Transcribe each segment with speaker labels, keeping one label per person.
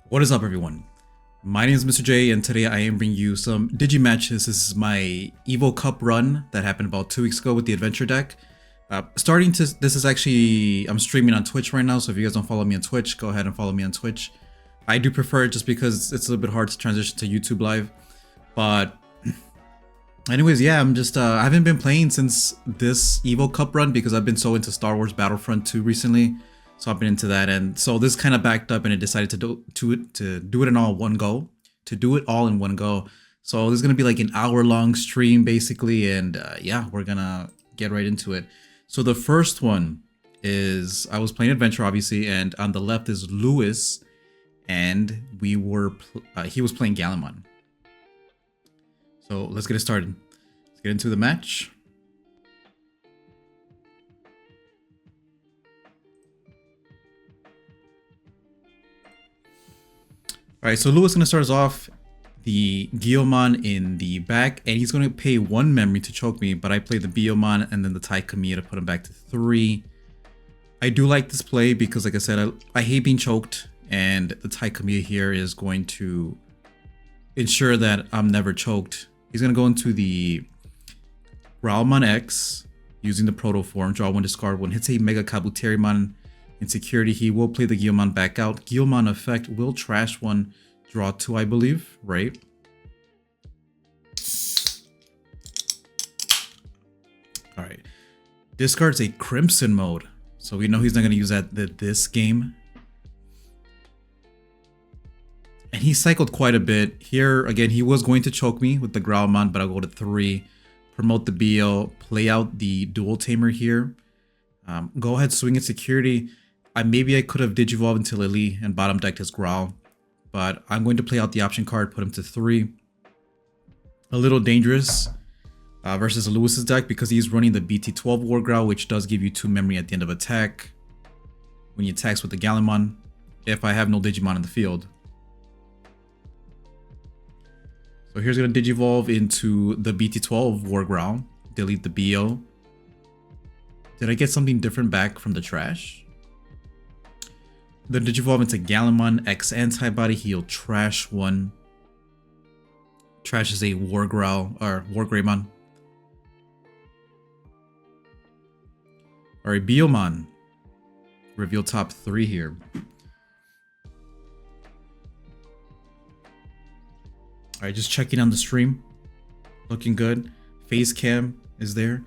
Speaker 1: What is up, everyone? My name is Mr. J, and today I am bringing you some Digi matches. This is my Evo Cup run that happened about 2 weeks ago with the Adventure deck. This is actually, I'm streaming on Twitch right now, so if you guys don't follow me on Twitch, go ahead and follow me on Twitch. I do prefer it just because it's a little bit hard to transition to YouTube Live. But anyways, yeah, I haven't been playing since this Evo Cup run because I've been so into Star Wars Battlefront 2 recently. So I've been into that, and so this kind of backed up, and it decided to do it in all one go. So this is gonna be like an hour-long stream basically, and yeah, we're gonna get right into it. So the first one is I was playing Adventure, obviously, and on the left is Lewis, and he was playing Gallantmon. So let's get it started. Let's get into the match. Alright, so Lewis is going to start us off the Guillemon in the back, and he's going to pay 1 memory to choke me, but I play the Guillemon and then the Tai Kamiya to put him back to 3. I do like this play because, like I said, I hate being choked, and the Tai Kamiya here is going to ensure that I'm never choked. He's going to go into the Growlmon X using the Proto form, draw 1, discard 1, hits a Mega Kabuterimon. In security, he will play the Guillemon back out. Guillemon effect will trash 1, draw 2, I believe, right? All right. Discards a Crimson mode. So we know he's not going to use that this game. And he cycled quite a bit. Here, again, he was going to choke me with the Growlmon, but I'll go to 3. Promote the BO, play out the Dual Tamer here. Go ahead, swing in security. Maybe I could have Digivolved into Lily and bottom decked his Growl, but I'm going to play out the option card, put him to 3. A little dangerous versus Lewis's deck because he's running the BT12 War Growl, which does give you 2 memory at the end of attack when he attacks with the Gallantmon if I have no Digimon in the field. So here's going to Digivolve into the BT12 War Growl, delete the BO. Did I get something different back from the trash? Then Digivolve into Gallantmon, X Antibody, he'll trash 1. Trash is a War Growl, or War Greymon. Alright, Biomon. Reveal top 3 here. Alright, just checking on the stream. Looking good. Face cam is there.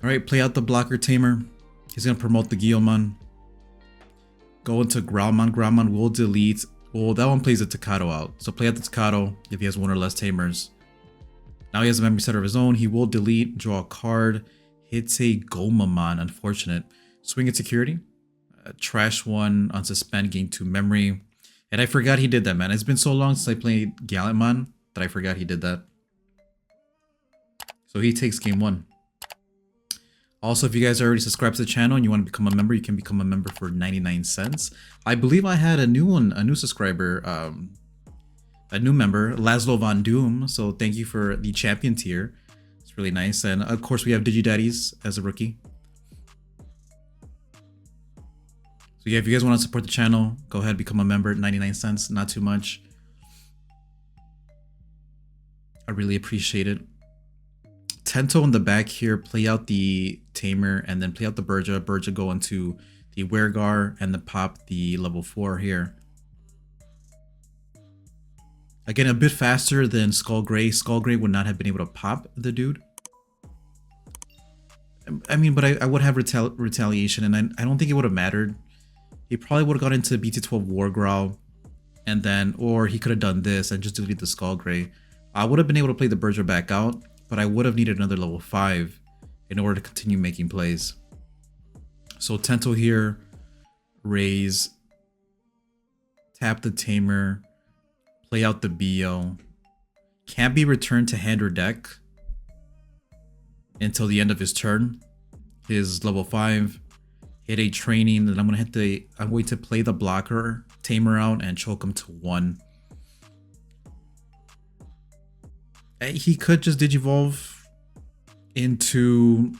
Speaker 1: Alright, play out the Blocker Tamer. He's going to promote the Guillemon. Go into Growlmon. Growlmon will delete. Well, that one plays the Takato out. So play out the Takato if he has 1 or less Tamers. Now he has a memory setter of his own. He will delete, draw a card. Hits a Gomamon. Unfortunate. Swing at security. Trash 1 on suspend, gain 2 memory. And I forgot he did that, man. It's been so long since I played Gallantmon that I forgot he did that. So he takes game 1. Also, if you guys are already subscribed to the channel and you want to become a member, you can become a member for 99 cents. I believe I had a new one, a new subscriber, a new member, Laszlo Von Doom. So thank you for the champion tier. It's really nice. And of course, we have DigiDaddies as a rookie. So yeah, if you guys want to support the channel, go ahead, become a member at 99 cents. Not too much. I really appreciate it. Tento in the back here, play out the Tamer and then play out the Burja. Burja go into the Wergar and then pop the level 4 here. Again, a bit faster than Skullgray. Skullgray would not have been able to pop the dude. I mean, but I would have retaliation, and I don't think it would have mattered. He probably would have got into BT12 War Growl, and then, or he could have done this and just deleted the Skullgray. I would have been able to play the Burja back out, but I would have needed another level 5 in order to continue making plays. So Tento here, raise, tap the Tamer, play out the BO. Can't be returned to hand or deck until the end of his turn. His level 5. hit a training, then I'm going to play the blocker, tamer out, and choke him to 1. He could just Digivolve into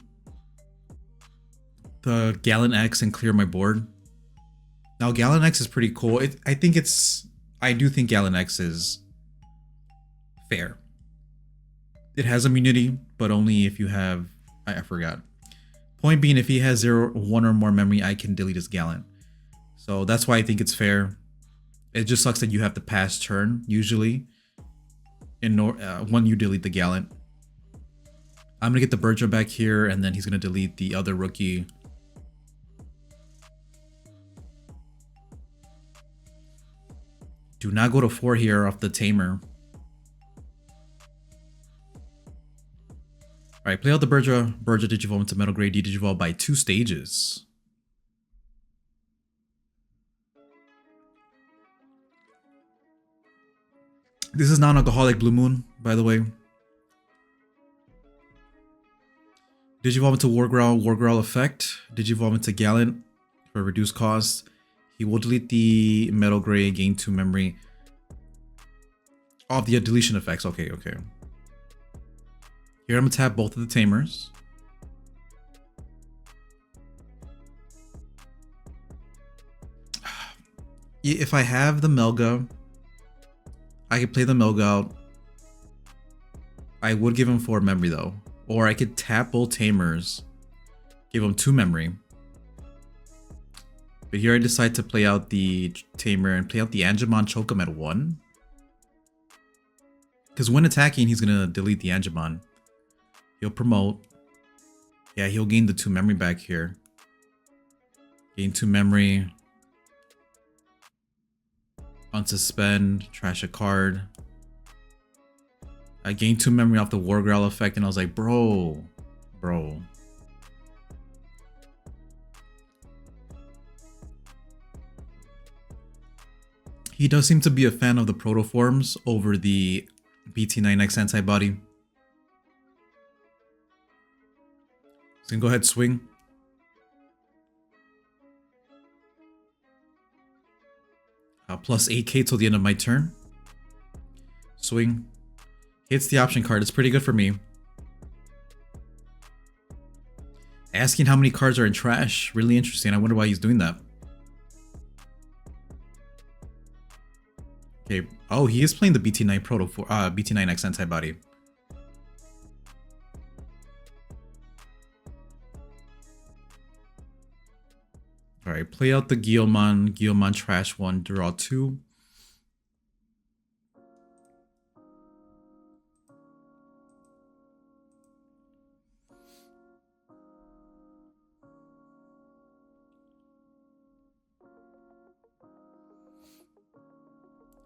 Speaker 1: the Gallant X and clear my board. Now, Gallant X is pretty cool. I do think Gallant X is fair. It has immunity, but only if you have, I forgot. Point being, if he has 0, 1 or more memory, I can delete his Gallant. So that's why I think it's fair. It just sucks that you have to pass turn, usually, when you delete the Gallant. I'm going to get the Berger back here, and then he's going to delete the other rookie. Do not go to 4 here off the Tamer. Alright, play out the Berger. Berger Digivolve into Metal Grade, Digivolve by 2 stages. This is non-alcoholic Blue Moon, by the way. Digivolve into Wargrowl effect. Digivolve into Gallant for reduced cost. He will delete the Metal Gray, gain 2 memory. Oh, the deletion effects. Okay. Here I'm gonna tap both of the Tamers. If I have the Melga, I could play the Melga out. I would give him 4 memory though. Or I could tap both Tamers, give him 2 memory. But here I decide to play out the Tamer and play out the Angemon, choke him at 1. Because when attacking, he's gonna delete the Angemon. He'll promote. Yeah, he'll gain the 2 memory back here. Gain 2 memory. Unsuspend. Trash a card. I gained 2 memory off the Wargrowl effect, and I was like, bro. He does seem to be a fan of the protoforms over the BT9X antibody. So you can go ahead, swing. Plus 8k till the end of my turn. Swing. Hits the option card. It's pretty good for me. Asking how many cards are in trash. Really interesting. I wonder why he's doing that. Okay. Oh, he is playing the BT9 BT9X antibody. Alright, play out the Guillemon trash 1, draw 2.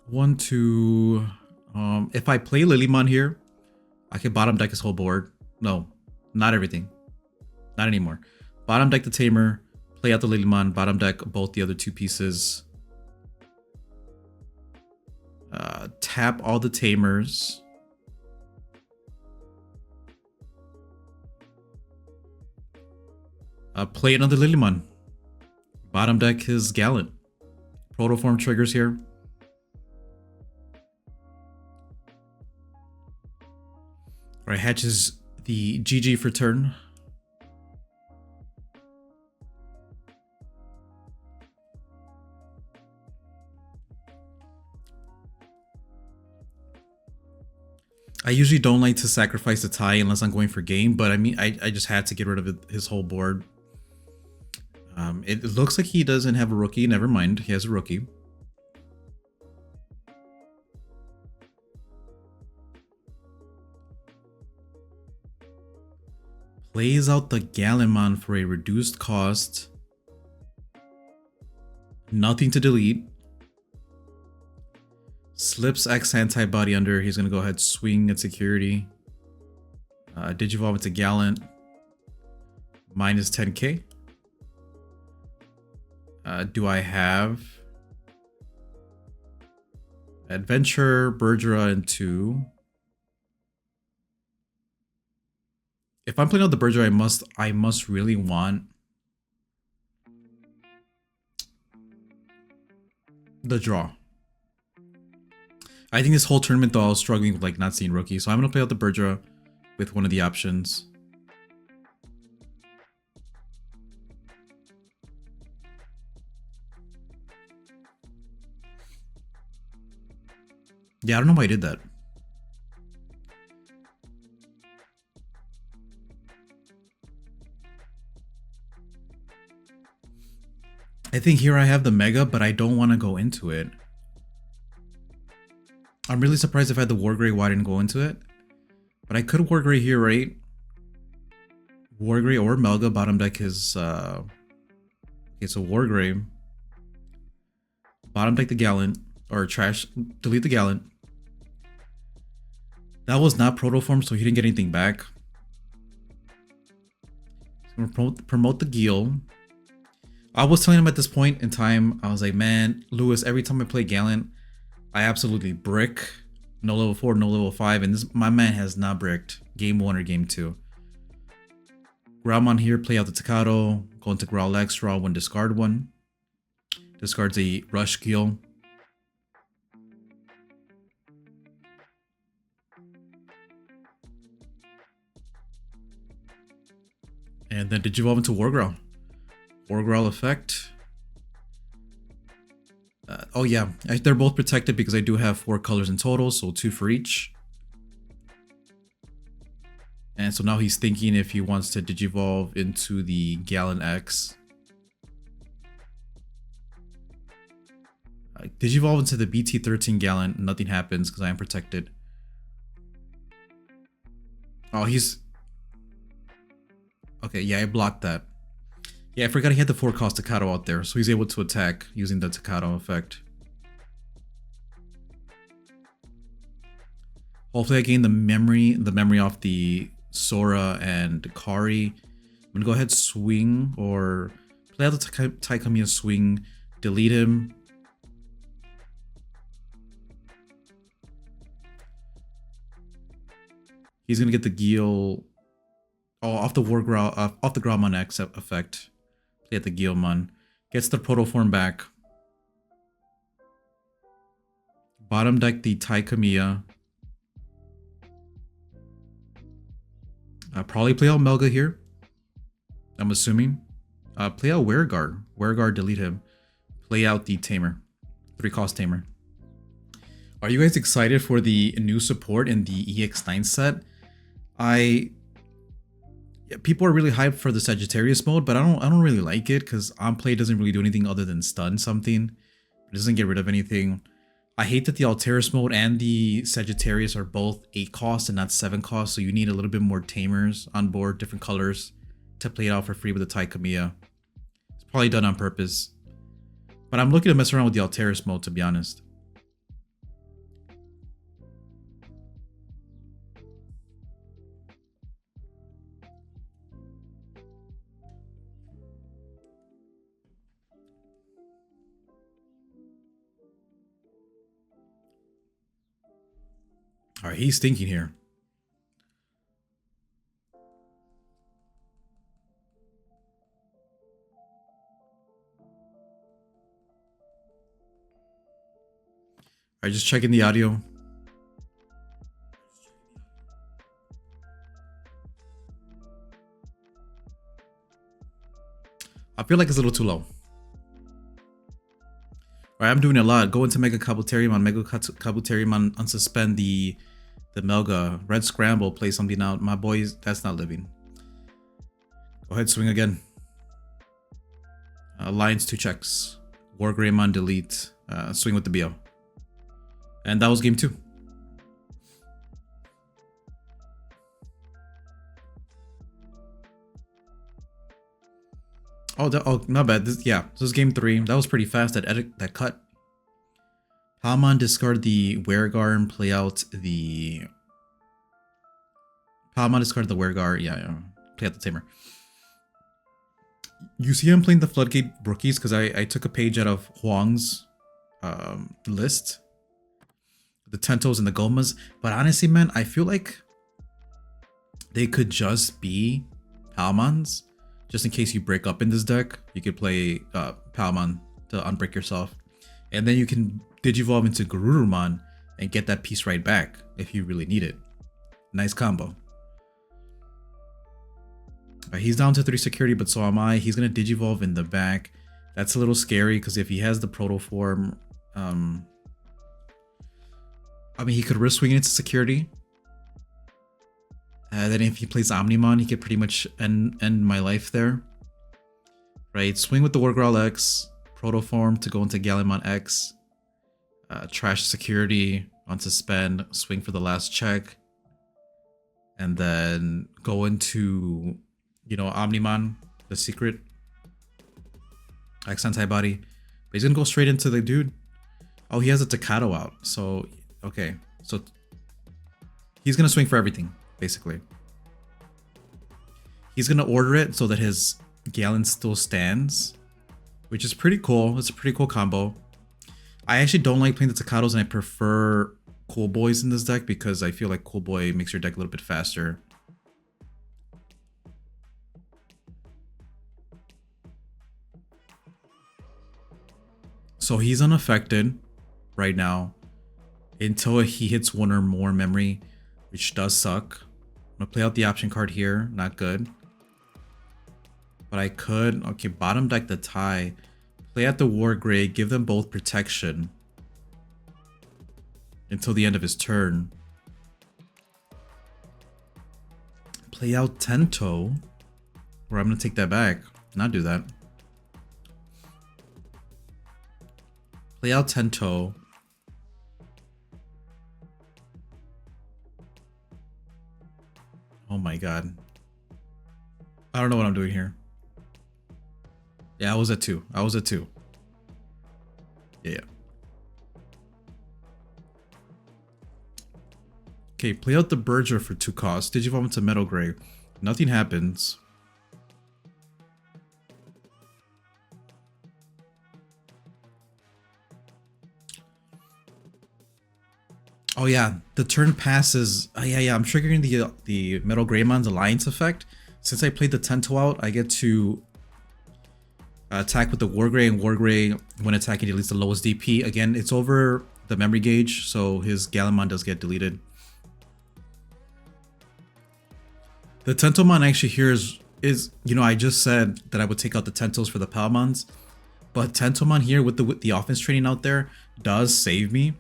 Speaker 1: One, two. If I play Lilymon here, I can bottom deck his whole board. No, not everything. Not anymore. Bottom deck the Tamer, play out the Lilymon, bottom deck both the other 2 pieces. Tap all the Tamers. Play another Lilymon. Bottom deck his Gallant. Protoform triggers here. Alright, hatches the GG for turn. I usually don't like to sacrifice the tie unless I'm going for game, but I mean, I just had to get rid of his whole board. It looks like he doesn't have a rookie. Never mind, he has a rookie. Plays out the Gallantmon for a reduced cost. Nothing to delete. Slips X antibody under. He's going to go ahead, swing at security. Digivolve into Gallant. Minus 10k. Do I have Adventure, Bergera into... If I'm playing out the Berger, I must really want the draw. I think this whole tournament though I was struggling with like not seeing rookies, so I'm gonna play out the Burdra with one of the options. Yeah, I don't know why I did that. I think here I have the Mega, but I don't want to go into it. I'm really surprised if I had the Wargrey, why I didn't go into it. But I could Wargrey here, right? Wargrey or Melga, bottom deck is... Okay, so Wargrey. Bottom deck the Gallant, or trash, delete the Gallant. That was not proto form, so he didn't get anything back. So promote the Geel. I was telling him at this point in time, I was like, man, Lewis, every time I play Gallant, I absolutely brick. No level 4, no level 5, and my man has not bricked game 1 or game 2. Growlmon here, play out the Takato, go into Growl X, draw 1, discard 1. Discards a Rush Geel. And then Digivolve into Wargrowl. Wargrowl effect. Oh yeah, they're both protected because I do have 4 colors in total, so 2 for each. And so now he's thinking if he wants to Digivolve into the Gallant X. Digivolve into the BT13 Gallant, nothing happens because I am protected. Oh, he's... Okay, yeah, I blocked that. Yeah, I forgot he had the 4-cost Takato out there, so he's able to attack using the Takato effect. Hopefully I gain the memory off the Sora and Kari. I'm gonna go ahead, swing, or play out the Taikamiya swing, delete him. He's gonna get the Geel. Oh, off the off the Growlmon X effect. Play at the Geomon. Gets the proto form back. Bottom deck the Taikamiya. Probably play out Melga here. I'm assuming. Play out Weregar. Weregar, delete him. Play out the Tamer. 3-cost Tamer. Are you guys excited for the new support in the EX9 set? People are really hyped for the Sagittarius mode, but I don't really like it because on play doesn't really do anything other than stun something. It doesn't get rid of anything. I hate that the Alteris mode and the Sagittarius are both 8 cost and not 7 cost, so you need a little bit more Tamers on board, different colors, to play it out for free with the Taikamiya. It's probably done on purpose. But I'm looking to mess around with the Alteris mode, to be honest. All right, he's thinking here. All right, just checking the audio. I feel like it's a little too low. All right, I'm doing a lot. Go into Mega Kabuterimon, unsuspend the Melga, Red Scramble, play something out. My boys, that's not living. Go ahead, swing again. Lions, 2 checks. Wargreymon, delete. Swing with the BO. And that was game 2. Oh, not bad. This is game 3. That was pretty fast. That cut. Palmon, discard the Weregar and play out the... Palmon, discard the Weregar. Yeah. Play out the Tamer. You see I'm playing the Floodgate rookies because I took a page out of Huang's list. The Tentos and the Gomas. But honestly, man, I feel like they could just be Palmons. Just in case you break up in this deck, you could play Palmon to unbreak yourself. And then you can Digivolve into Garurumon and get that piece right back if you really need it. Nice combo. He's down to 3 security, but so am I. He's going to Digivolve in the back. That's a little scary because if he has the Proto Form, I mean, he could risk swinging into security. Then if he plays Omnimon, he could pretty much end my life there. Right, swing with the Wargrowl X, Proto Form to go into Gallantmon X, trash security onto spend, swing for the last check, and then go into, you know, Omnimon, the secret, X antibody. But he's gonna go straight into the dude. Oh, he has a Takato out, so okay, so he's gonna swing for everything, basically. He's gonna order it so that his Gallant still stands, which is pretty cool. It's a pretty cool combo. I actually don't like playing the Takatos, and I prefer Cool Boys in this deck because I feel like Cool Boy makes your deck a little bit faster. So he's unaffected right now until he hits 1 or more memory, which does suck. I'm gonna play out the option card here, not good. But I could, okay, bottom deck the tie, play out the War Grey, give them both protection until the end of his turn. Play out Tento, or I'm gonna take that back, not do that. Play out Tento. Oh my god. I don't know what I'm doing here. Yeah, I was at 2. I was at 2. Yeah. Okay, play out the Berger for 2 costs. Digivolve into Metal Gray. Nothing happens. Oh yeah, the turn passes. Yeah, I'm triggering the Metal Greymon's Alliance effect. Since I played the Tento out, I get to attack with the War Grey, and War Grey, when attacking, deletes the lowest DP. Again, it's over the memory gauge, so his Gallantmon does get deleted. The Tentomon actually here is, you know, I just said that I would take out the Tentos for the Palmons, but Tentomon here with the offense training out there does save me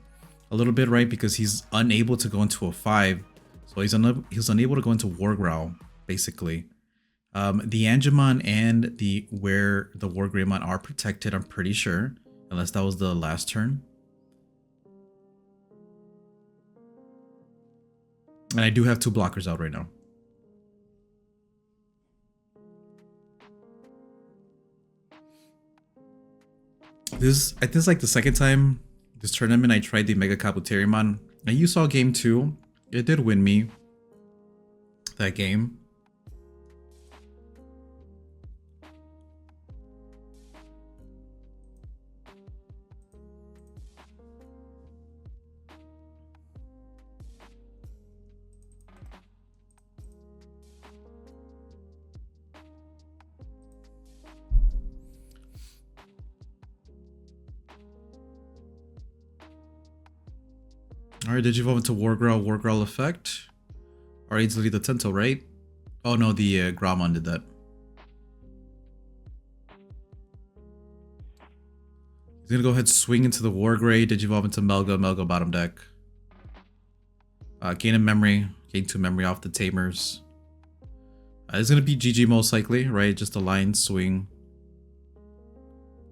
Speaker 1: a little bit, right? Because he's unable to go into a 5, so he's unable to go into Wargrowl, basically. The Angemon and the War Greymon are protected, I'm pretty sure, unless that was the last turn. And I do have 2 blockers out right now. I think it's like the second time this tournament I tried the Mega Kabuterimon, and you saw game 2. It did win me that game. Alright, Digivolve into Wargrowl effect. Alright, delete the Tento, right? Oh no, the Growlmon did that. He's gonna go ahead, swing into the War Grey, Digivolve into Melga bottom deck. Gain a memory, gain 2 memory off the Tamers. It's gonna be GG most likely, right? Just a line swing.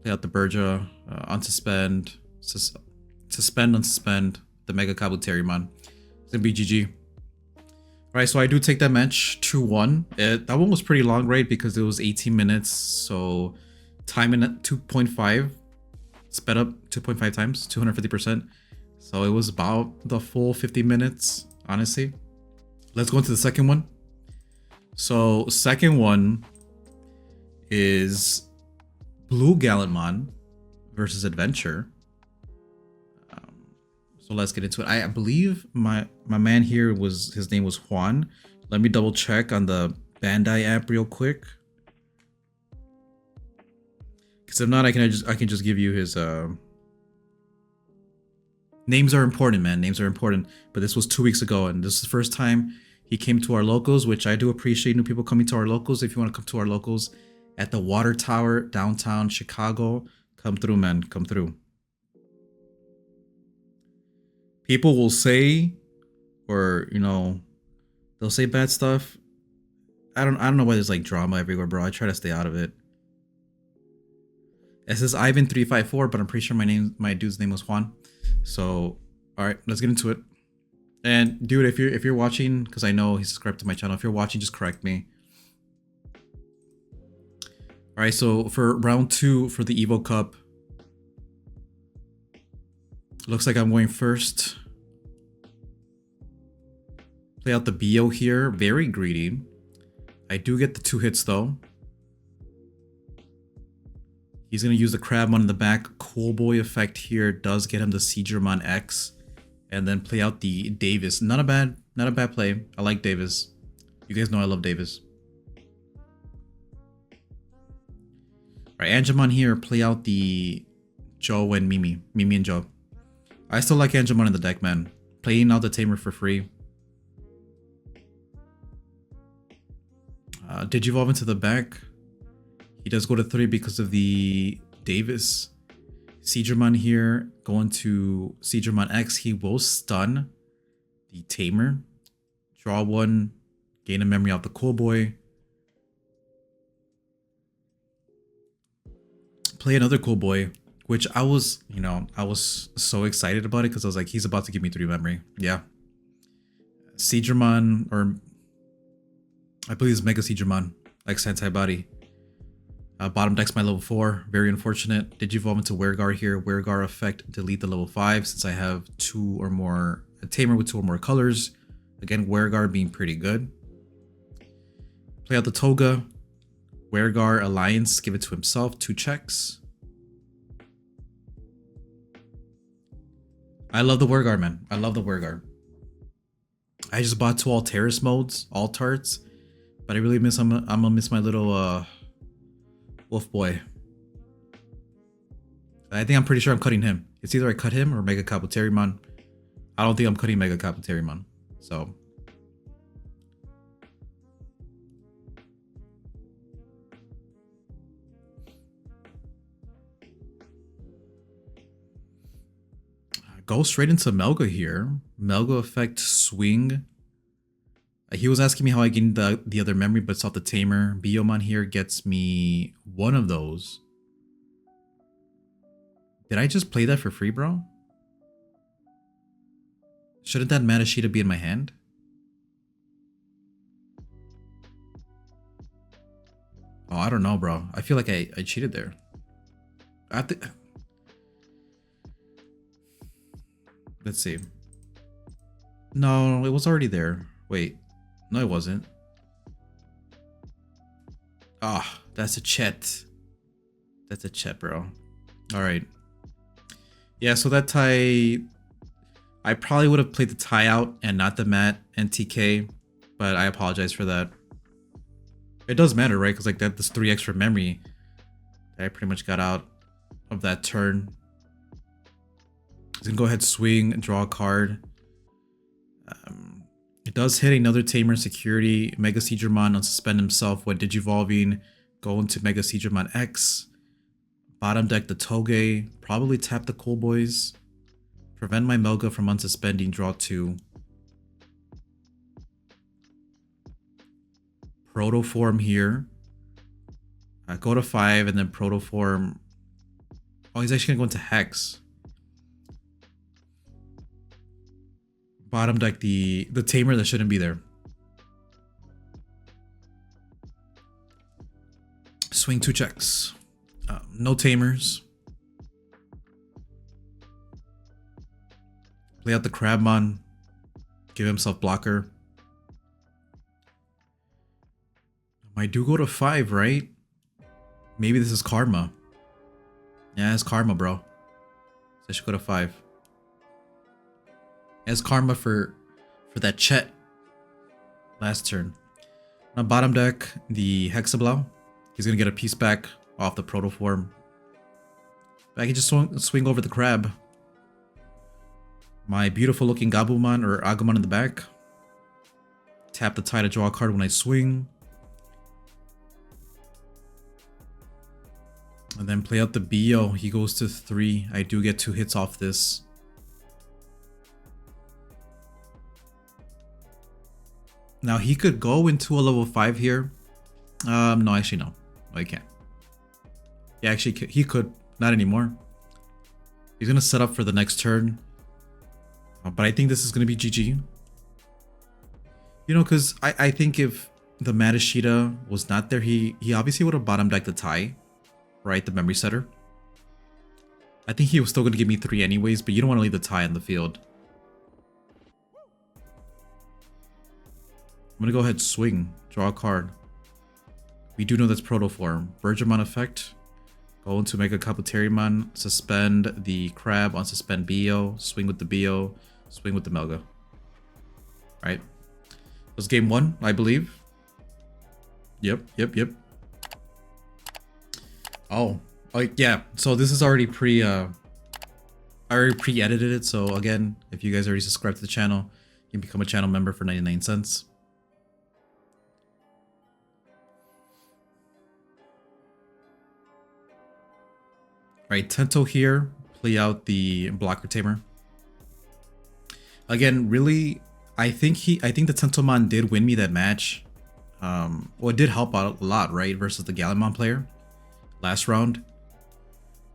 Speaker 1: Play out the Berger, unsuspend, suspend, unsuspend. The Mega Kabuterimon. It's gonna be GG. Alright, so I do take that match 2-1. That one was pretty long, right? Because it was 18 minutes. So time in at 2.5. Sped up 2.5 times, 250%. So it was about the full 50 minutes, honestly. Let's go into the second one. So second one is Blue Gallantmon versus Adventure. So let's get into it. I believe my man here his name was Juan. Let me double check on the Bandai app real quick. Because if not, I can just give you his Names are important, man. Names are important. But this was 2 weeks ago, and this is the first time he came to our locals, which I do appreciate new people coming to our locals. If you want to come to our locals at the Water Tower, downtown Chicago, come through, man. Come through. People will say, or, you know, they'll say bad stuff. I don't know why there's like drama everywhere, bro. I try to stay out of it. It says Ivan354, but I'm pretty sure my dude's name was Juan. So, all right, let's get into it. And dude, if you're watching, because I know he's subscribed to my channel, if you're watching, just correct me. All right, so for round 2 for the Evo Cup, looks like I'm going first. Play out the BO here, very greedy. I do get the 2 hits though. He's going to use the Crabmon in the back. Cool Boy effect here does get him the Seadramon X. And then play out the Davis. Not a bad play. I like Davis. You guys know I love Davis. Alright, Angemon here. Play out the Joe and Mimi. Mimi and Joe. I still like Angemon in the deck, man. Playing out the Tamer for free. Digivolve into the back. He does go to 3 because of the Davis. Seadramon here, going to Seadramon X. He will stun the Tamer. Draw 1, gain a memory out the Cool Boy. Play another Cool Boy, which I was so excited about it because I was like, he's about to give me 3 memory. Yeah. Seadramon, or I believe it's Mega Seadramon, like Sentai Body. Bottom deck's my level 4. Very unfortunate. Digivolve into Weregar here. Weregar effect, delete the level 5 since I have 2 or more, a Tamer with 2 or more colors. Again, Weregar being pretty good. Play out the Toga. Weregar Alliance, give it to himself. 2 checks. I love the Weregar, man. I love the Weregar. I just bought 2 Alteris modes, Altarts, but I really miss, I'm gonna miss my little, Wolf Boy. I think I'm pretty sure I'm cutting him. It's either I cut him or Mega Kabuterimon. I don't think I'm cutting Mega Kabuterimon. So. Go straight into Melga here. Melga effect swing. He was asking me how I gained the other memory, but it's off the Tamer. Biomon here gets me 1 of those. Did I just play that for free, bro? Shouldn't that Matashita be in my hand? Oh, I don't know, bro. I feel like I cheated there. Let's see. No, it was already there. Wait. No, it wasn't. Ah, that's a Chet. That's a Chet, bro. All right. Yeah, so that tie, I probably would have played the tie out and not the mat and TK, but I apologize for that. It does matter, right? Because like that's 3 extra memory that I pretty much got out of that turn. He's gonna go ahead, swing, draw a card. It does hit another Tamer security. Mega Seadramon unsuspend himself when digivolving. Go into Mega Seadramon X. Bottom deck the Toge. Probably tap the Cool Boys. Prevent my Melga from unsuspending. Draw 2. Protoform here. Go to 5 and then Protoform. Oh, he's actually gonna go into Hex. Bottom deck the Tamer that shouldn't be there. Swing 2 checks. No Tamers. Play out the Crabmon. Give himself blocker. I do go to 5, right? Maybe this is Karma. Yeah, it's Karma, bro. So I should go to 5. As Karma for that Chet last turn. On bottom deck, the Hexablow. He's gonna get a piece back off the Protoform. But I can just swing over the Crab. My beautiful looking Gabumon or Agumon in the back. Tap the tie to draw a card when I swing. And then play out the BO. He goes to 3. I do get 2 hits off this. Now he could go into a level 5 here. No, actually no. No, he can't. Yeah, actually he could. Not anymore. He's gonna set up for the next turn. But I think this is gonna be GG. You know, because I think if the Matashita was not there, he obviously would have bottom decked the tie. Right, the memory setter. I think he was still gonna give me 3 anyways, but you don't want to leave the tie on the field. I'm gonna go ahead and swing. Draw a card. We do know that's Proto Form. Virgimon effect. Go into Mega Kabuterimon. Suspend the Crab on Suspend BO. Swing with the BO. Swing with the Melga. Right. That was game 1, I believe. Yep. Oh, yeah. So this is already I already pre-edited it. So again, if you guys already subscribed to the channel, you can become a channel member for 99 cents. Alright, Tento here, play out the Blocker Tamer. Again, really, I think the Tentomon did win me that match. Well, it did help out a lot, right, versus the Gallantmon player last round.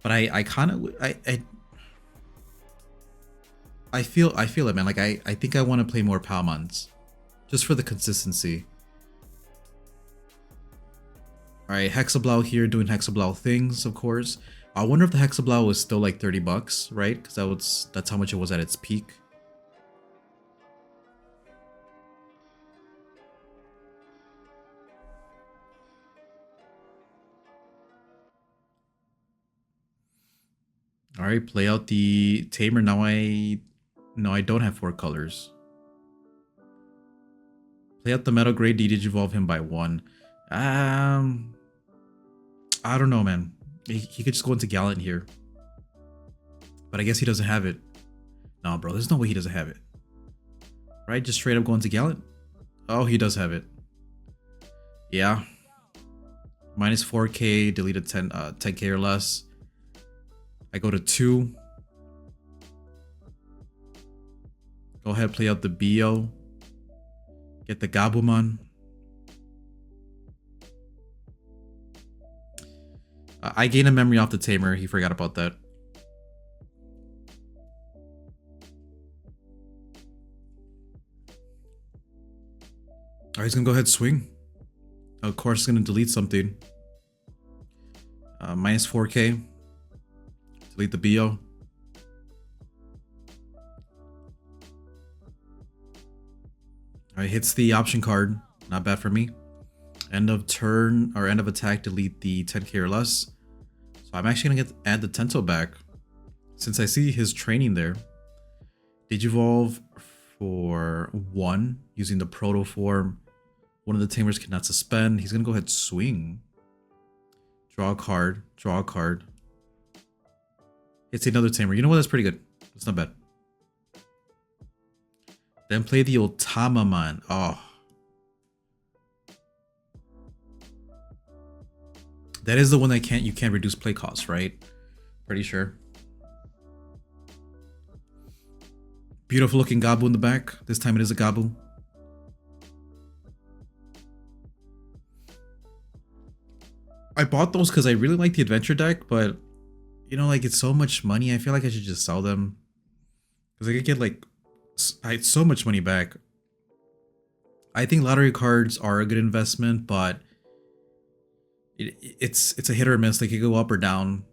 Speaker 1: But I feel it, man. Like I think I want to play more Palmons, just for the consistency. All right, Hexablow here doing Hexablow things, of course. I wonder if the Hexablow was still like 30 bucks, right? Because that's how much it was at its peak. All right, play out the Tamer. Now I don't have 4 colors. Play out the Metal Grade, Digivolve him by 1. I don't know, man. He could just go into Gallant here. But I guess he doesn't have it. No, bro, there's no way he doesn't have it. Right, just straight up going to Gallant? Oh, he does have it. Yeah. Minus 4k, deleted 10k or less. I go to 2. Go ahead, play out the BO. Get the Gabumon. I gain a memory off the Tamer. He forgot about that. Alright, he's gonna go ahead and swing. Of course, he's gonna delete something. Minus 4k. Delete the BO. Alright, hits the option card. Not bad for me. End of turn or end of attack, delete the 10k or less. So I'm actually gonna add the Tento back. Since I see his training there. Digivolve for 1 using the Proto Form. One of the Tamers cannot suspend. He's gonna go ahead and swing. Draw a card. Draw a card. It's another Tamer. You know what? That's pretty good. That's not bad. Then play the Otamamon. Oh. That is the one that you can't reduce play cost, right? Pretty sure. Beautiful looking Gabu in the back. This time it is a Gabu. I bought those because I really like the adventure deck, but you know, like it's so much money. I feel like I should just sell them because I could get like so much money back. I think lottery cards are a good investment, but it's a hit or miss. They could go up or down.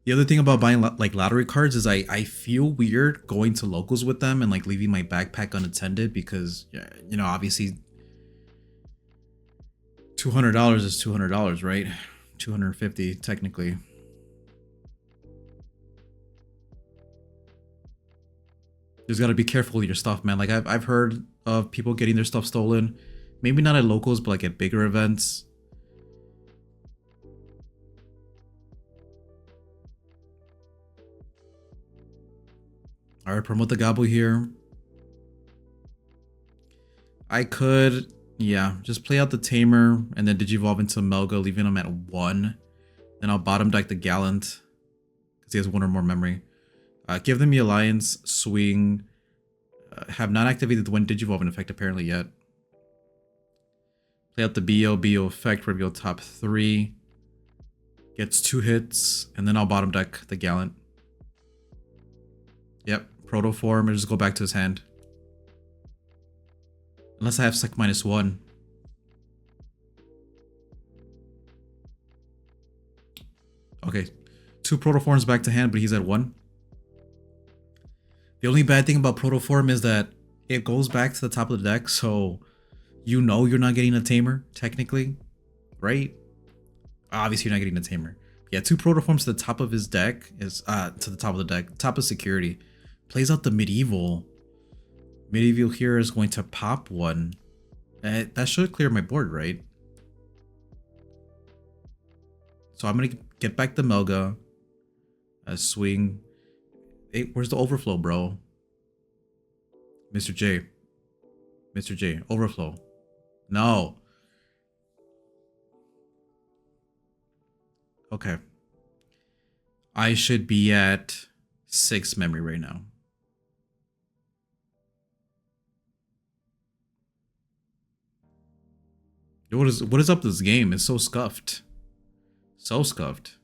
Speaker 1: The other thing about buying like lottery cards is I feel weird going to locals with them and like leaving my backpack unattended because, you know, obviously $200 is $200, right? $250 technically. Just gotta be careful with your stuff, man. Like I've heard of people getting their stuff stolen. Maybe not at locals, but like at bigger events. Alright, promote the Gabu here. I could, yeah, just play out the Tamer and then Digivolve into Melga, leaving him at 1. Then I'll bottom deck the Gallant, because he has 1 or more memory. Give them the Alliance, swing. Have not activated the Wind Digivolve in effect apparently yet. Play out the BO effect, reveal top 3. Gets 2 hits, and then I'll bottom deck the Gallant. Yep, Proto Form, and just go back to his hand. Unless I have Sec -1. Okay, 2 Proto Forms back to hand, but he's at 1. The only bad thing about Proto Form is that it goes back to the top of the deck, so you know you're not getting a Tamer, technically, right? Obviously you're not getting a Tamer. Yeah, 2 Proto Forms to the top of his deck is, to the top of the deck, top of security. Plays out the Medieval. Medieval here is going to pop 1. That should clear my board, right? So I'm going to get back the Melga. Swing. Hey, where's the overflow, bro? Mr. J. Mr. J. Overflow. No. Okay. I should be at 6 memory right now. What is up with this game? It's so scuffed. So scuffed.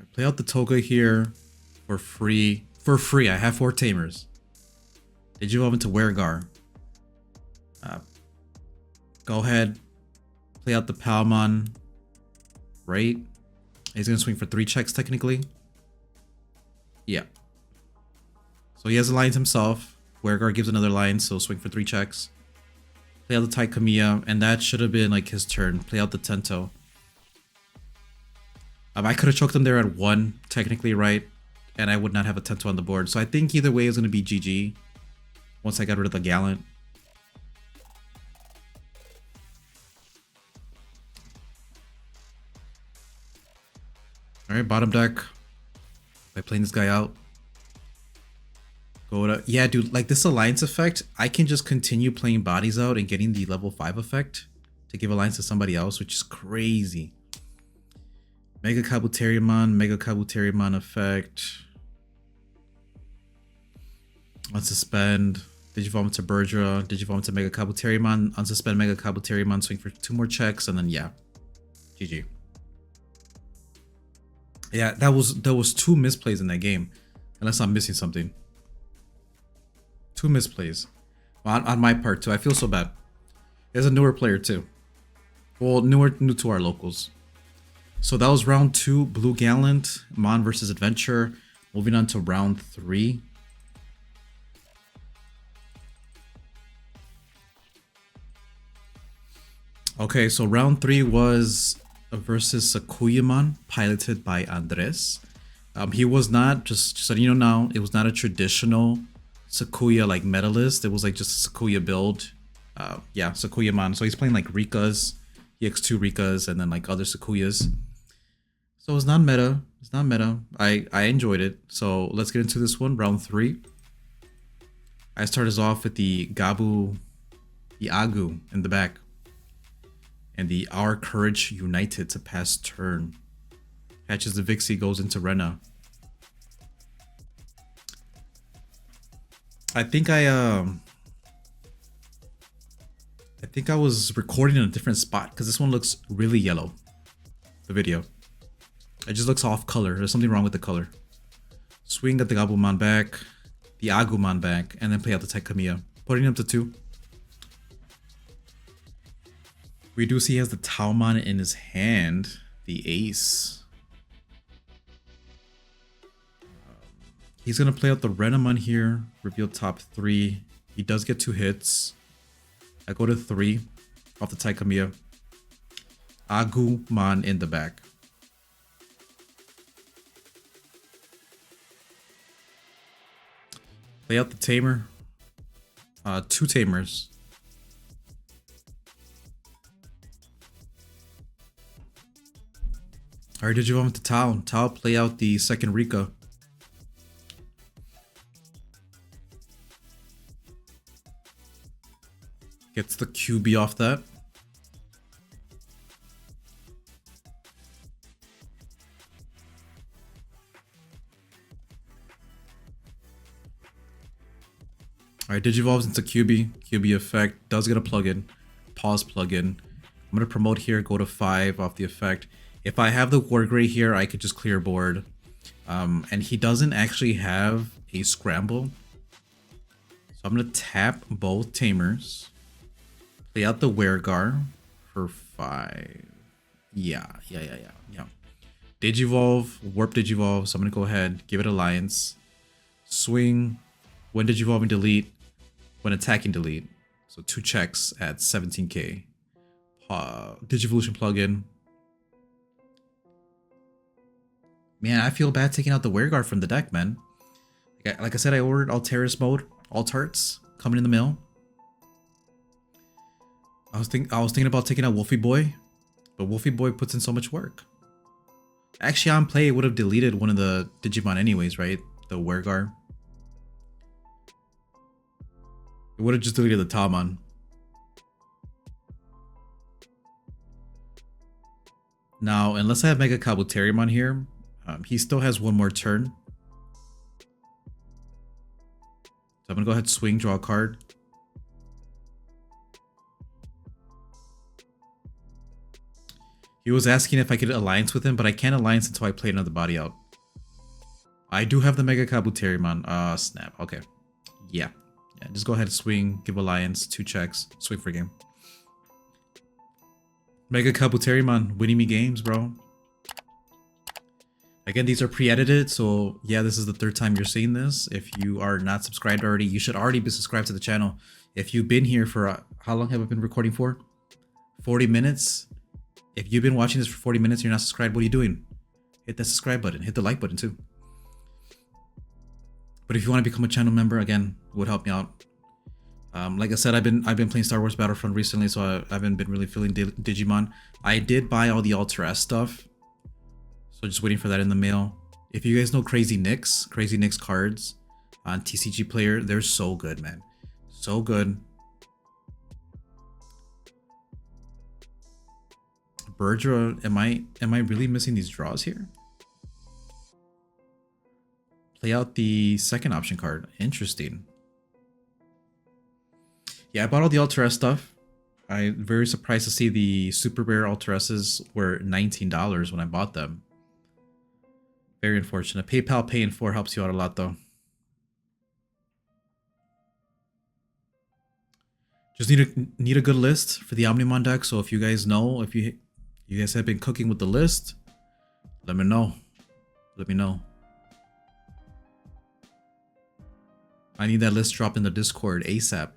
Speaker 1: I play out the Toga here for free. For free, I have 4 Tamers. Digivolve into Weregar. Go ahead. Play out the Palmon. Right? He's gonna swing for 3 checks technically. Yeah. So he has a lines himself. Weregar gives another line, so swing for 3 checks. Play out the Tai Kamiya, and that should have been like his turn. Play out the Tento. I could have choked him there at 1, technically, right? And I would not have a Tento on the board. So I think either way is going to be GG once I got rid of the Gallant. Alright, bottom deck. By playing this guy out. Go to, yeah, dude, like this alliance effect, I can just continue playing bodies out and getting the level 5 effect to give alliance to somebody else, which is crazy. Mega Kabuterimon effect. Unsuspend. Digivolve into Burdra. Digivolve into Mega Kabuterimon. Unsuspend Mega Kabuterimon. Swing for 2 more checks, and then yeah, GG. Yeah, that was 2 misplays in that game, unless I'm missing something. 2 misplays on my part too. I feel so bad. There's a newer player too. Well, new to our locals. So that was round 2, Blue Gallant, Mon versus Adventure. Moving on to round 3. Okay, so round 3 was versus Sakuyamon, piloted by Andres. He was not, just so you know now, it was not a traditional Sakuya like medalist. It was like just a Sakuya build. Yeah, Sakuyamon. So he's playing like Rikas, EX2 Rikas, and then like other Sakuyas. So it's not meta. It's not meta. I enjoyed it. So let's get into this one. Round 3. I start us off with the Gabu, the Agu in the back. And the Our Courage United to pass turn. Catches the Vixie, goes into Rena. I think I was recording in a different spot because this one looks really yellow. The video. It just looks off color. There's something wrong with the color. Swing at the Gabumon back, the Agumon back, and then play out the Tech Kamiya. Putting him to 2. We do see he has the Taomon in his hand, the Ace. He's going to play out the Renamon here, reveal top 3. He does get 2 hits. I go to 3 off the Tai Kamiya. Agumon in the back. Play out the Tamer. 2 Tamers. Alright, Digivolve into Tao. Tao play out the second Rika. Gets the QB off that. Alright, Digivolves into QB. QB effect. Does get a plugin. Pause plugin. I'm going to promote here. Go to 5 off the effect. If I have the Wargrey here, I could just clear board. And he doesn't actually have a scramble. So I'm going to tap both Tamers. Play out the Wergar for 5. Yeah. Digivolve, Warp Digivolve. So I'm going to go ahead, give it Alliance. Swing. When Digivolving, delete. When attacking, delete. So 2 checks at 17k. Digivolution plugin. Man, I feel bad taking out the Wergar from the deck, man. Like I said, I ordered Alteris mode, Altarts coming in the mail. I was thinking about taking out Wolfie Boy, but Wolfie Boy puts in so much work. Actually, on play, it would have deleted one of the Digimon anyways, right? The Wergar. It would have just deleted the Tamon. Now, unless I have Mega Kabuterimon here, he still has one more turn. So I'm going to go ahead, swing, draw a card. He was asking if I could alliance with him, but I can't alliance until I play another body out. I do have the Mega Kabuterimon. Snap. Okay. Yeah, just go ahead and swing, give alliance, 2 checks, swing for game. Mega Kabuterimon winning me games, bro. Again, these are pre-edited, so yeah, this is the 3rd time you're seeing this. If you are not subscribed already, you should already be subscribed to the channel. If you've been here for, how long have I been recording for? 40 minutes? If you've been watching this for 40 minutes and you're not subscribed, what are you doing? Hit that subscribe button, hit the like button too. But if you want to become a channel member, again, it would help me out. Like I said, I've been playing Star Wars Battlefront recently, so I haven't been really feeling Digimon. I did buy all the Alter S stuff, so just waiting for that in the mail. If you guys know Crazy Nick's cards on TCG Player, they're so good, man, so good. Burdra, am I really missing these draws here? Play out the second option card. Interesting. Yeah, I bought all the Alter S stuff. I'm very surprised to see the super rare Alter S's were $19 when I bought them. Very unfortunate. PayPal Pay in 4 helps you out a lot though. Just need a good list for the Omnimon deck. So if you guys know, if you guys have been cooking with the list, let me know. Let me know. I need that list dropped in the Discord ASAP.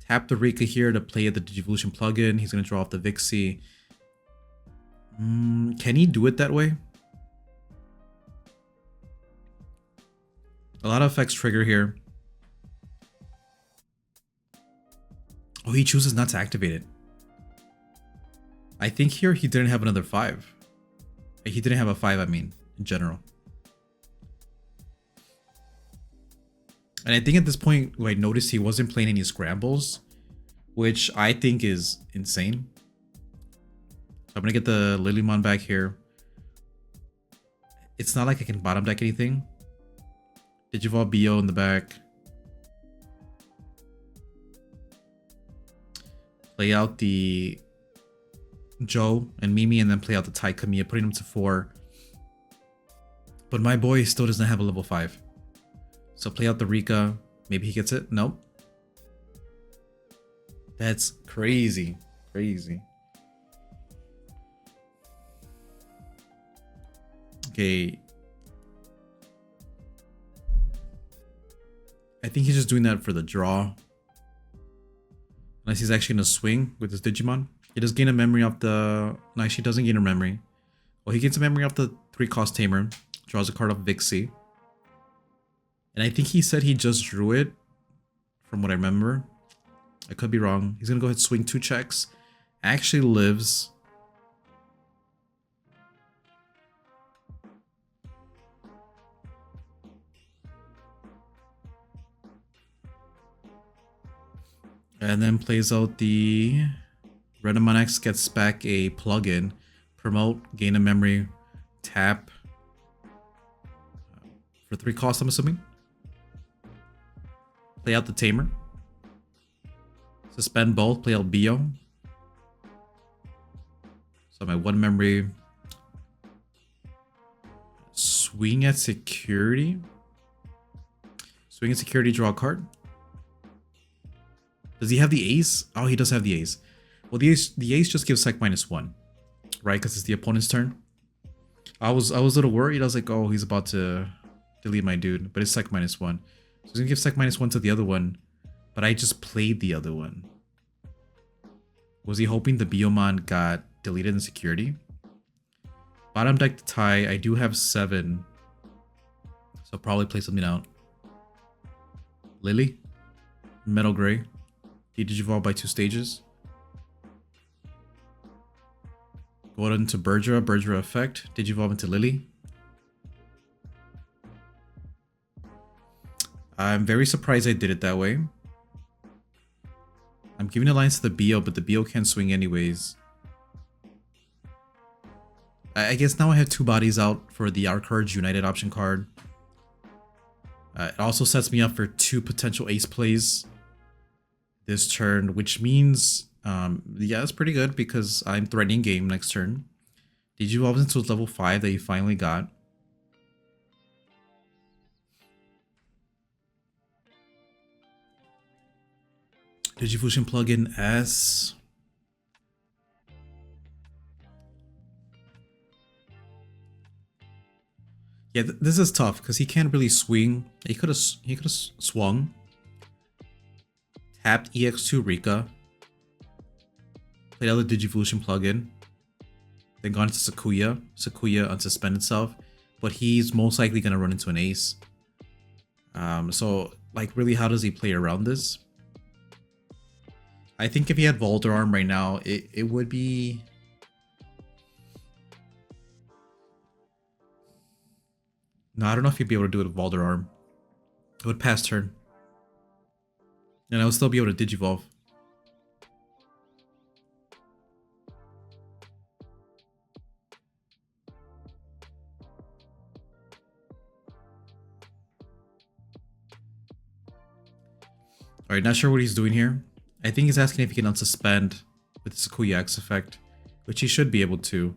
Speaker 1: Tap the Rika here to play the Digivolution plugin. He's going to draw off the Vixie. Can he do it that way? A lot of effects trigger here. Oh, he chooses not to activate it. I think here he didn't have another 5. He didn't have a 5, I mean, in general. And I think at this point, I noticed he wasn't playing any scrambles, which I think is insane. So I'm going to get the Lilymon back here. It's not like I can bottom deck anything. Digivolve BO in the back. Play out the Joe and Mimi, and then play out the Tai Kamiya, putting him to 4. But my boy still doesn't have a level 5. So play out the Rika. Maybe he gets it. Nope. That's crazy. Crazy. Okay. I think he's just doing that for the draw. Unless he's actually going to swing with his Digimon. He does gain a memory off the... No, actually doesn't gain a memory. Well, he gets a memory off the 3-cost Tamer. Draws a card off Vixie. And I think he said he just drew it, from what I remember. I could be wrong. He's going to go ahead and swing 2 checks. Actually lives. And then plays out the Renamon X, gets back a plugin. Promote, gain a memory, tap. For 3 costs, I'm assuming. Play out the Tamer. Suspend both, play out Bio. So my 1 memory. Swing at security. Swing at security, draw a card. Does he have the ace? Oh, he does have the ace. Well, the ace just gives sec -1, right? Because it's the opponent's turn. I was a little worried. I was like, oh, he's about to delete my dude, but it's sec -1. So he's gonna give sec -1 to the other one, but I just played the other one. Was he hoping the Biomon got deleted in security? Bottom deck to tie. I do have 7, so I'll probably play something out. Lily, Metal Gray. Digivolve by 2 stages. Go out into Bergera effect. Digivolve into Lily. I'm very surprised I did it that way. I'm giving alliance to the BO, but the BO can't swing anyways. I guess now I have 2 bodies out for the Arcurge United option card. It also sets me up for 2 potential ace plays this turn, which means, yeah, it's pretty good because I'm threatening game next turn. Digivolve into level 5 that you finally got. Digifusion plugin S. Yeah, this is tough because he can't really swing. He could have swung. Tapped EX2 Rika. Played out the Digivolution plugin. Then gone into Sakuya. Sakuya unsuspend itself. But he's most likely going to run into an ace. So, like, really, how does he play around this? I think if he had Volder Arm right now, it would be... No, I don't know if he'd be able to do it with Volder Arm. It would pass turn. And I would still be able to Digivolve. Alright, not sure what he's doing here. I think he's asking if he can unsuspend with the Sakuya X effect, which he should be able to.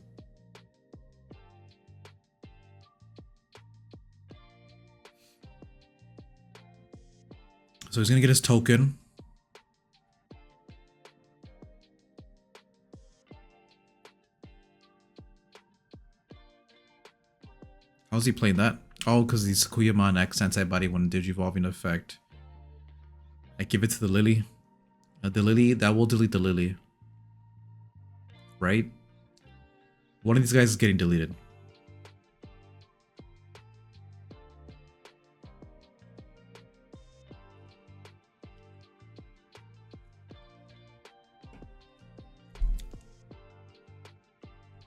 Speaker 1: So he's gonna get his token. How's he playing that? Oh, because the Sakuyamon X antibody when Digivolving effect. I give it to the Lily. The Lily, that will delete the Lily. Right? One of these guys is getting deleted.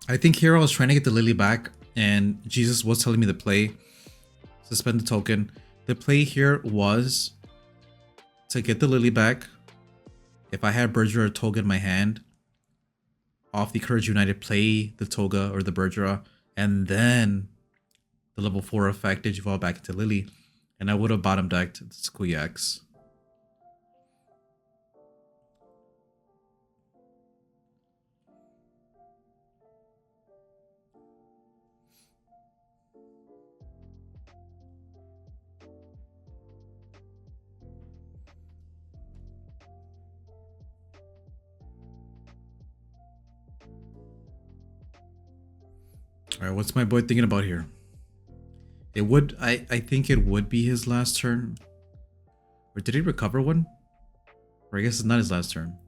Speaker 1: I think here I was trying to get the Lily back, and Jesus was telling me to play. Suspend the token. The play here was to get the Lily back. If I had Bergera or Toga in my hand, off the Courage United, play the Toga or the Bergera, and then the level 4 effect Digivolve back into Lily, and I would have bottom decked the Sakuya X. Alright, what's my boy thinking about here? It would, I think it would be his last turn. Or did he recover one? Or I guess it's not his last turn.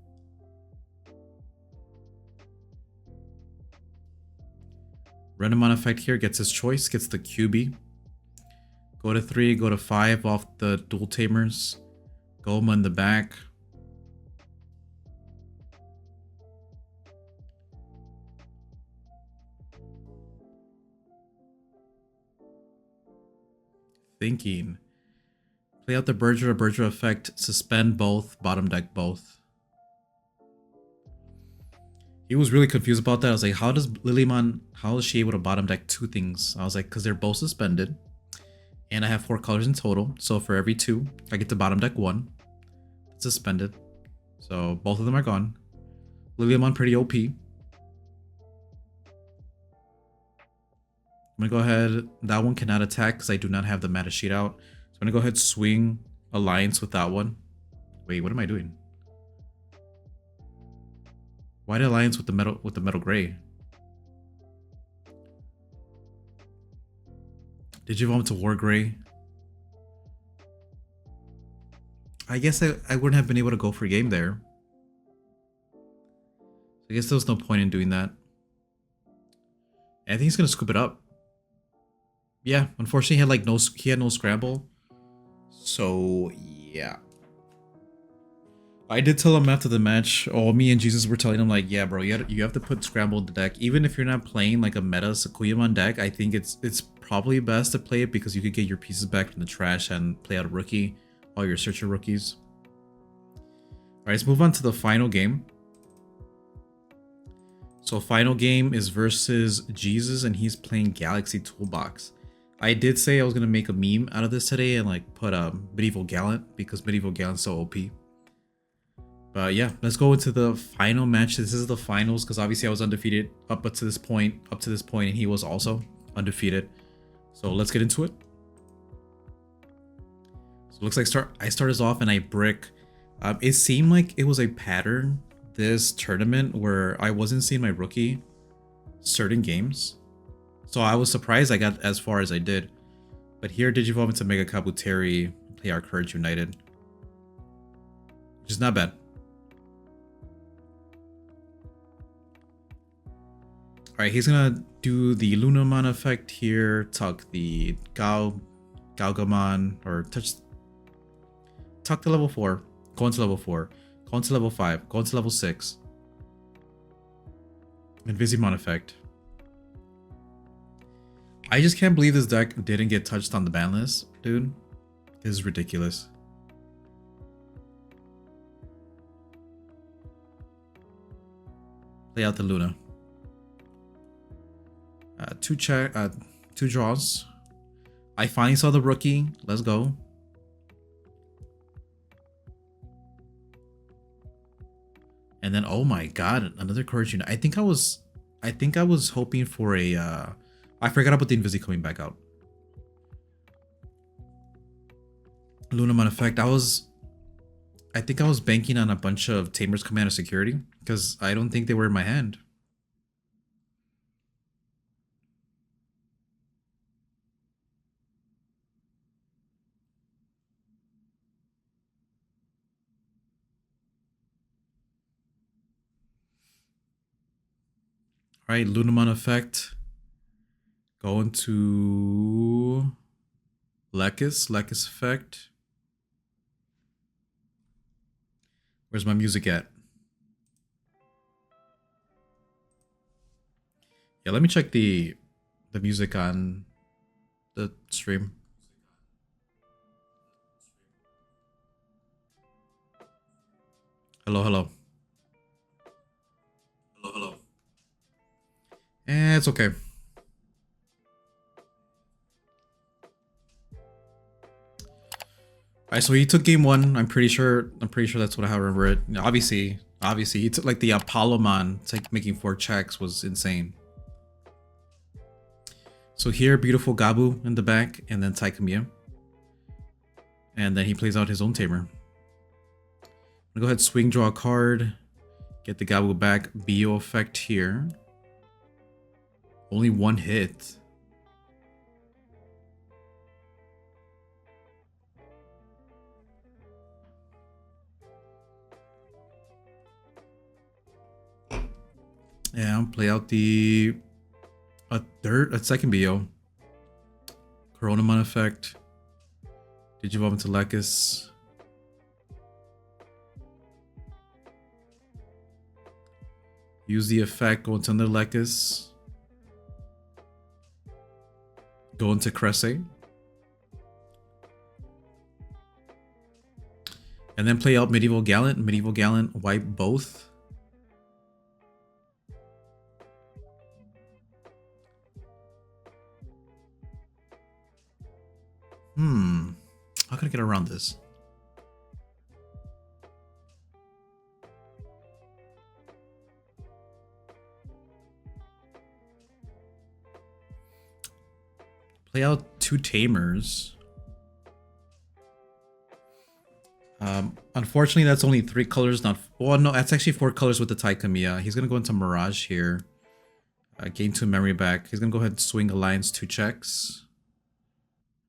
Speaker 1: Renamon effect here gets his choice, gets the QB. Go to 3, go to 5 off the dual tamers. Goma in the back. Thinking. Play out the Bergera effect, suspend both, bottom deck both. He was really confused about that. I was like, how is she able to bottom deck 2 things? I was like, because they're both suspended. And I have 4 colors in total. So for every 2, I get to bottom deck 1. It's suspended. So both of them are gone. Liliamon pretty OP. I'm gonna go ahead. That one cannot attack because I do not have the mana sheet out. So I'm gonna go ahead and swing Alliance with that one. Wait, what am I doing? Why did Alliance with the metal gray? Did you evolve to War Gray? I guess I wouldn't have been able to go for a game there. I guess there was no point in doing that. I think he's gonna scoop it up. Yeah, unfortunately he had no scramble. So yeah. I did tell him after the match, me and Jesus were telling him like, yeah bro, you have to put scramble in the deck. Even if you're not playing like a meta Sakuyamon deck, I think it's probably best to play it because you could get your pieces back from the trash and play out a rookie, all your searcher rookies. Alright, let's move on to the final game. So final game is versus Jesus and he's playing Galaxy Toolbox. I did say I was going to make a meme out of this today and like put Medieval Gallant because Medieval Gallant's so OP. But yeah, let's go into the final match. This is the finals because obviously I was undefeated up to this point, and he was also undefeated. So let's get into it. So it looks like I start us off and I brick. It seemed like it was a pattern this tournament where I wasn't seeing my rookie certain games. So I was surprised I got as far as I did. But here Digivolve into Mega Kabuteri, play our Courage United. Which is not bad. Alright, he's gonna do the Lunamon effect here, tuck the Galgamon, or tuck to level 4, go into level 4, go into level 5, go into level 6. And Vizimon effect. I just can't believe this deck didn't get touched on the ban list, dude. This is ridiculous. Play out the Luna. 2 draws. I finally saw the rookie. Let's go. And then, oh my god, another Courage Unit. I think I was hoping for a I forgot about the Invisi coming back out. Lunamon effect. I think I was banking on a bunch of Tamer's Commander Security because I don't think they were in my hand. All right, Lunamon effect. Going to Lekis effect. Where's my music at? Yeah, let me check the music on the stream. Hello, hello. Hello, hello. It's okay. Alright, so he took game 1. I'm pretty sure that's what I remember it. Obviously he took like the Apollomon, it's like making 4 checks was insane. So here, beautiful Gabu in the back, and then Taikamiya. And then he plays out his own Tamer. I'm gonna go ahead, swing, draw a card, get the Gabu back, Bio effect here. Only 1 hit. Yeah, play out a second BO. Coronamon effect. Digivolve into Lekis. Use the effect, go into another Lekis. Go into Cresse. And then play out Medieval Gallant. Medieval Gallant, wipe both. How can I get around this? Play out 2 Tamers. Unfortunately, that's only 3 colors, not... Well, no, that's actually 4 colors with the Taikamiya. He's gonna go into Mirage here. Gain 2 memory back. He's gonna go ahead and swing Alliance 2 checks.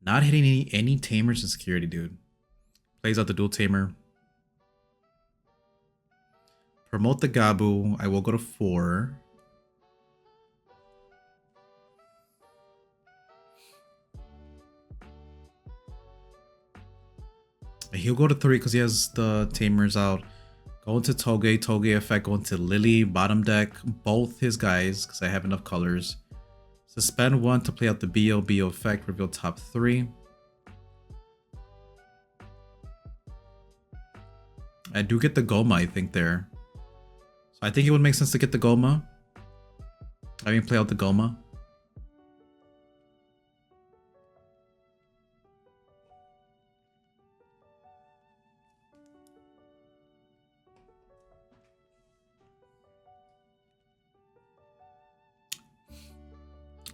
Speaker 1: Not hitting any Tamers in security, dude. Plays out the dual Tamer. Promote the Gabu. I will go to 4. He'll go to 3 because he has the Tamers out. Go into Toge. Toge effect. Go into Lily. Bottom deck. Both his guys because I have enough colors. Suspend 1 to play out the BO. BO effect. Reveal top 3. I do get the Goma, I think, there. So I think it would make sense to get the Goma. I mean, play out the Goma.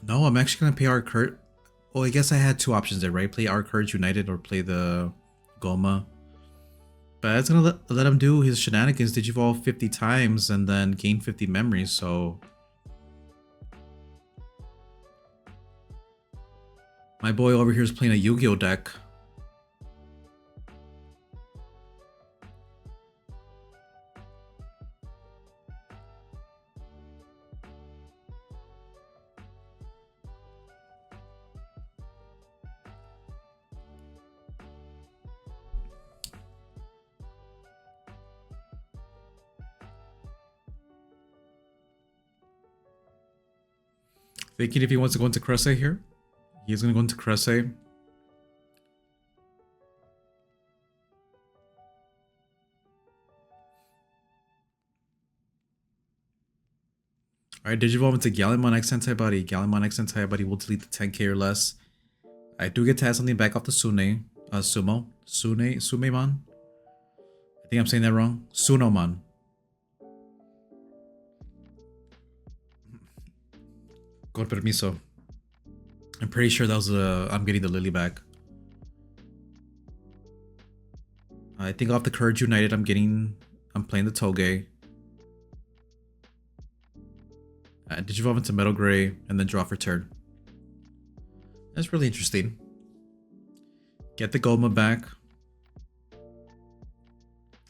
Speaker 1: No, I'm actually gonna play our Kurt. Well, I guess I had 2 options there, right? Play our Courage United or play the Goma. But that's gonna let him do his shenanigans, Digivolve 50 times and then gain 50 memories, so... My boy over here is playing a Yu-Gi-Oh deck. Thinking if he wants to go into Cresse here. He's going to go into Cresse. Alright, Digivolve into Gallantmon X Antibody. Gallantmon X Antibody will delete the 10k or less. I do get to add something back off the Sumemon. I think I'm saying that wrong. Sunomon. Con permiso. I'm pretty sure that was I'm getting the Lily back. I think off the Courage United, I'm playing the Toge. Digivolve into Metal Gray and then draw for turn. That's really interesting. Get the Goma back.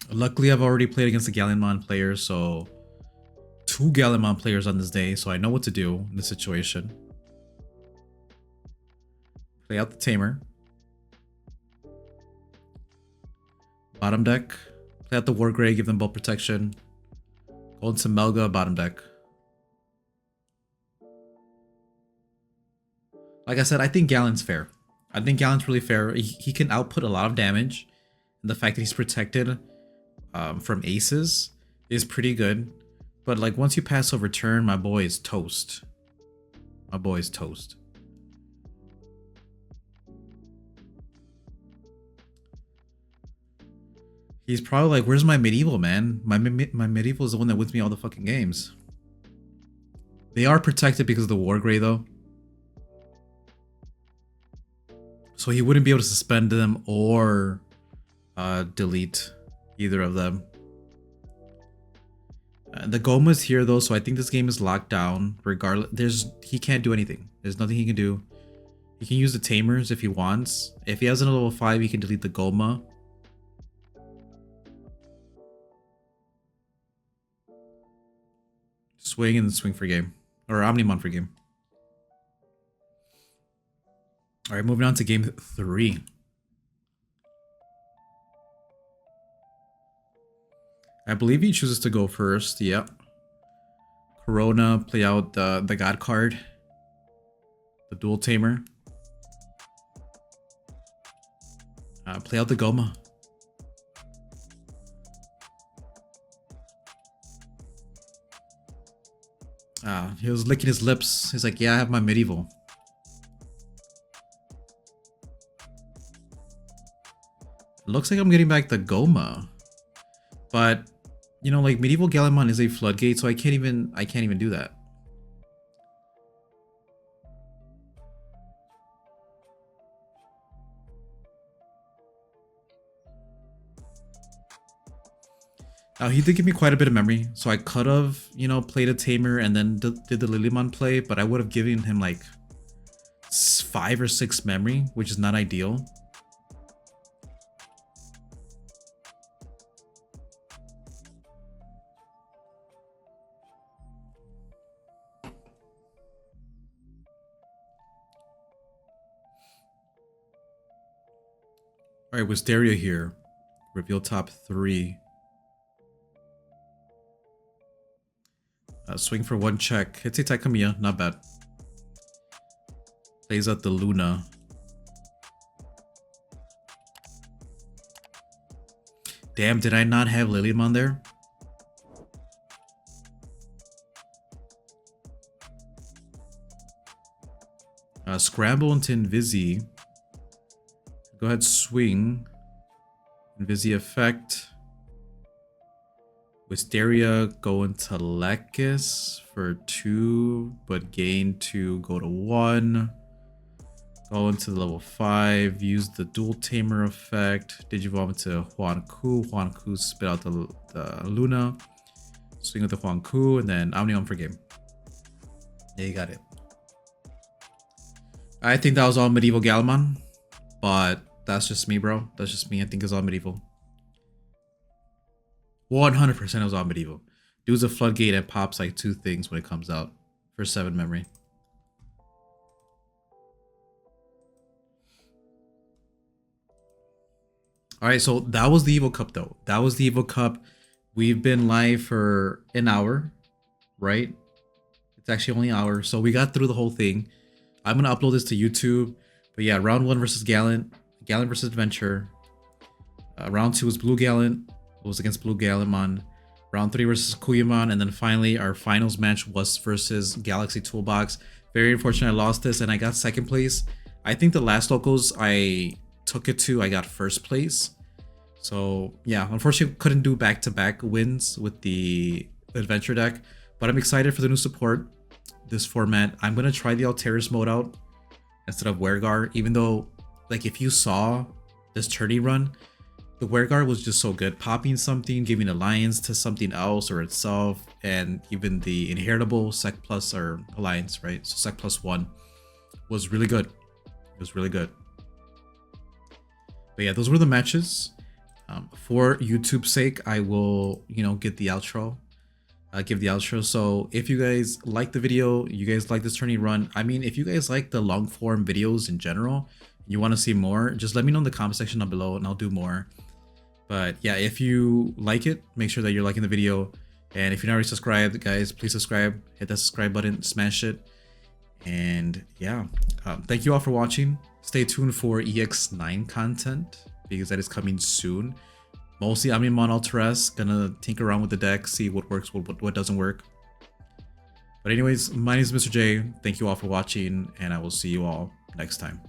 Speaker 1: Luckily, I've already played against the Gallantmon players, so 2 Gallantmon players on this day, so I know what to do in this situation. Play out the Tamer. Bottom deck. Play out the War Gray, give them both protection. Go into Melga, bottom deck. Like I said, I think Gallant's fair. I think Gallant's really fair. He can output a lot of damage. And the fact that he's protected from aces is pretty good. But like once you pass over turn, my boy is toast. My boy is toast. He's probably like, where's my medieval, man? My medieval is the one that wins me all the fucking games. They are protected because of the War Gray though. So he wouldn't be able to suspend them or delete either of them. The Goma's here though, so I think this game is locked down. Regardless, he can't do anything. There's nothing he can do. He can use the Tamers if he wants. If he has a level 5, he can delete the Goma. Swing and then swing for game. Or Omnimon for game. Alright, moving on to game 3. I believe he chooses to go first. Yep. Corona, play out the God card. The Dual Tamer. Play out the Goma. He was licking his lips. He's like, yeah, I have my medieval. Looks like I'm getting back the Goma. But, you know, like Medieval Gallantmon is a floodgate, so I can't even do that. Now, he did give me quite a bit of memory, so I could have, you know, played a Tamer and then did the Lilymon play, but I would have given him like 5 or 6 memory, which is not ideal. Alright, Wisteria here. Reveal top 3. Swing for 1 check. Hits a Takamiya, not bad. Plays out the Luna. Damn, did I not have Lilymon there? Scramble into Invisi. Go ahead, swing. Invisi effect. Wisteria go into Lekis for 2, but gain 2, go to 1. Go into the level 5, use the dual tamer effect. Digivolve into Huanku. Huanku spit out the Luna. Swing with the Huanku, and then Omnium for game. Yeah, you got it. I think that was all Medieval Gallantmon, but that's just me, bro. That's just me. I think it's all Medieval. 100% it was all Medieval. Dude's a floodgate and pops like 2 things when it comes out for 7 memory. Alright, so that was the Evo Cup though. That was the Evo Cup. We've been live for an hour, right? It's actually only an hour. So we got through the whole thing. I'm going to upload this to YouTube. But yeah, round 1 versus Gallant. Gallant versus Adventure. Round 2 was Blue Gallant. It was against Blue Gallantmon. Round 3 versus Sakuyamon. And then finally, our finals match was versus Galaxy Toolbox. Very unfortunate I lost this and I got 2nd place. I think the last locals I took it to, I got 1st place. So yeah, unfortunately couldn't do back-to-back wins with the Adventure deck. But I'm excited for the new support. This format. I'm going to try the Alteris mode out instead of Weregar. Even though, like, if you saw this tourney run, the Weregar was just so good. Popping something, giving alliance to something else or itself, and even the inheritable Sec Plus or alliance, right? So Sec Plus 1 was really good. It was really good. But yeah, those were the matches. For YouTube's sake, I will, you know, get the outro. Give the outro. So if you guys like the video, you guys like this tourney run, I mean, if you guys like the long form videos in general, you want to see more, just let me know in the comment section down below and I'll do more. But yeah, if you like it, make sure that you're liking the video. And if you're not already subscribed, guys, please subscribe, hit that subscribe button, smash it. And yeah, thank you all for watching. Stay tuned for EX9 content because that is coming soon. Mostly Omniumon Alteris, gonna tinker around with the deck, see what works, what doesn't work. But anyways, my name is Mr. J. Thank you all for watching, and I will see you all next time.